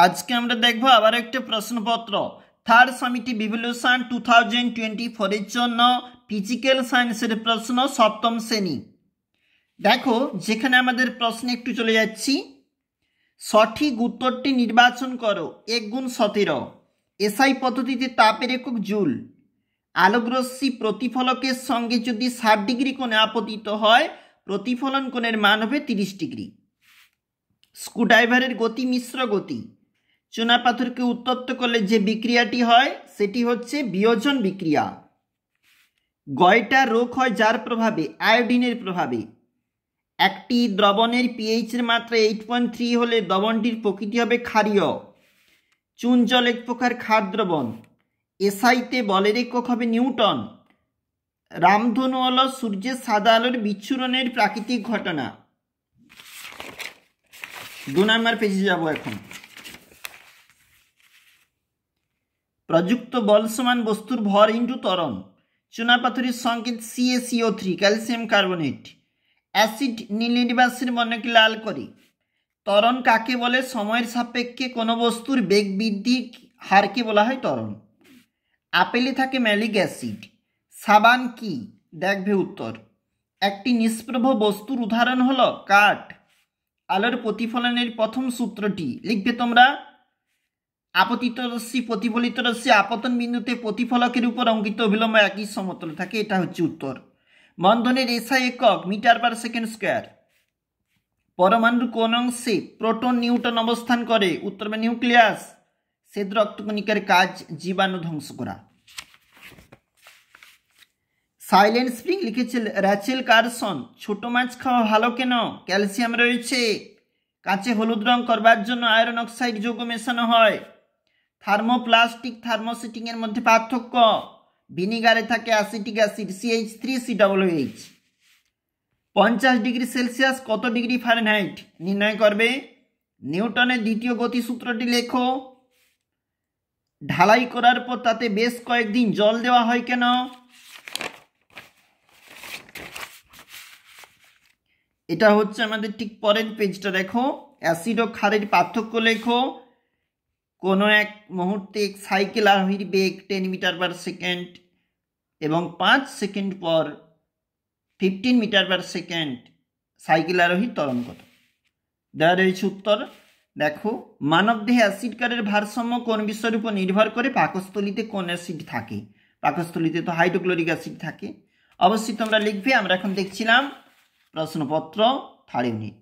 আজকে আমরা দেখব আবার একটা প্রশ্নপত্র থার্ড সামিটিভ ইভ্যালুয়েশন 2024 এর জন্য ফিজিক্যাল সায়েন্সের প্রশ্ন সপ্তম শ্রেণী। দেখো যেখানে আমাদের প্রশ্নে একটু চলে যাচ্ছি। সঠিক উত্তরটি নির্বাচন করো। 1 × 17 এসআই পদ্ধতিতে তাপের একক জুল। আলোকরশ্মি প্রতিফলকের সঙ্গে যদি 60 ডিগ্রি কোণে আপতিত হয় প্রতিফলন কোণের মান হবে 30 ডিগ্রি। স্ক্রুড্রাইভারের গতি মিশ্র গতি। চুনাপাথরকে উত্তপ্ত করলে যে বিক্রিয়াটি হয় সেটি হচ্ছে বিয়োজন বিক্রিয়া। গয়টা রোগ হয় যার প্রভাবে? আয়োডিনের প্রভাবে। একটি দ্রবণের পিএইচের মাত্রা 8.3 হলে দ্রবণটির প্রকৃতি হবে ক্ষারীয়। চুন জল এক প্রকার ক্ষার দ্রবণ। এসআইতে বলের একক হবে নিউটন। রামধনু হল সূর্যের সাদা আলোর বিচ্ছুরণের প্রাকৃতিক ঘটনা। 2 নম্বর পেজে যাব এখন। প্রযুক্ত বল সমান বস্তুর ভর ইন্টু ত্বরণ। চুনাপাথরের সংকেত CaCO3 ক্যালসিয়াম কার্বনেট। অ্যাসিড নীল নির্বাচনের বর্ণকে লাল করে। ত্বরণ কাকে বলে? সময়ের সাপেক্ষে কোনো বস্তুর বেগ বৃদ্ধির হারকে বলা হয় ত্বরণ। আপেলে থাকে ম্যালিক অ্যাসিড। সাবান কি? দেখবে উত্তর। একটি নিষ্প্রভ বস্তুর উদাহরণ হলো কাঠ। আলোর প্রতিফলনের প্রথম সূত্রটি লিখবে তোমরা। আপতিত রশ্মি প্রতিফলিত রশ্মি আপতন বিন্দুতে প্রতিফলকের উপর অঙ্কিত অভিলম্ব একই সমতলে থাকে, এটা হচ্ছে উত্তর। বন্ধনের এসআই একক মিটার/সেকেন্ড স্কয়ার। পরমাণুর কোন অংশে প্রোটন নিউট্রন অবস্থান করে? উত্তর হবে নিউক্লিয়াস। শ্বেত রক্তকণিকার কাজ জীবাণু ধ্বংস করা। সাইলেন্ট স্প্রিং লিখেছে র্যাচেল কারসন। ছোট মাছ খাওয়া ভালো কেন? ক্যালসিয়াম রয়েছে। কাঁচে হলুদ রং করবার জন্য আয়রন অক্সাইড যৌগ মেশানো হয়। থার্মোপ্লাস্টিক থার্মোসিটিং এর মধ্যে পার্থক্য। ভিনিগারে থাকে acetic acid CH3COOH। 50 degree Celsius কত ডিগ্রি ফারেনহাইট নির্ণয় করবে? নিউটনের দ্বিতীয় গতিসূত্রটি লেখো। ঢালাই করার পর তাতে বেশ কয়েকদিন জল দেওয়া হয় কেন? এটা হচ্ছে আমাদের ঠিক পরের পেজটা দেখো। অ্যাসিড ও ক্ষারের পার্থক্য লেখো। কোনো এক মুহূর্তে এক সাইকেল আরোহীর বেগ 10 মিটার/সেকেন্ড এবং 5 সেকেন্ড পর 15 মিটার/সেকেন্ড। সাইকেল আরোহীর ত্বরণ কত? দেওয়া রয়েছে উত্তর। দেখো, মানবদেহে অ্যাসিড ক্ষারের ভারসাম্য কোন বিষয়ের উপর নির্ভর করে? পাকস্থলীতে কোন অ্যাসিড থাকে? পাকস্থলীতে তো হাইড্রোক্লোরিক অ্যাসিড থাকে। অবশ্যই তোমরা লিখবে। আমরা এখন দেখছিলাম প্রশ্নপত্র 3rd ইউনিট।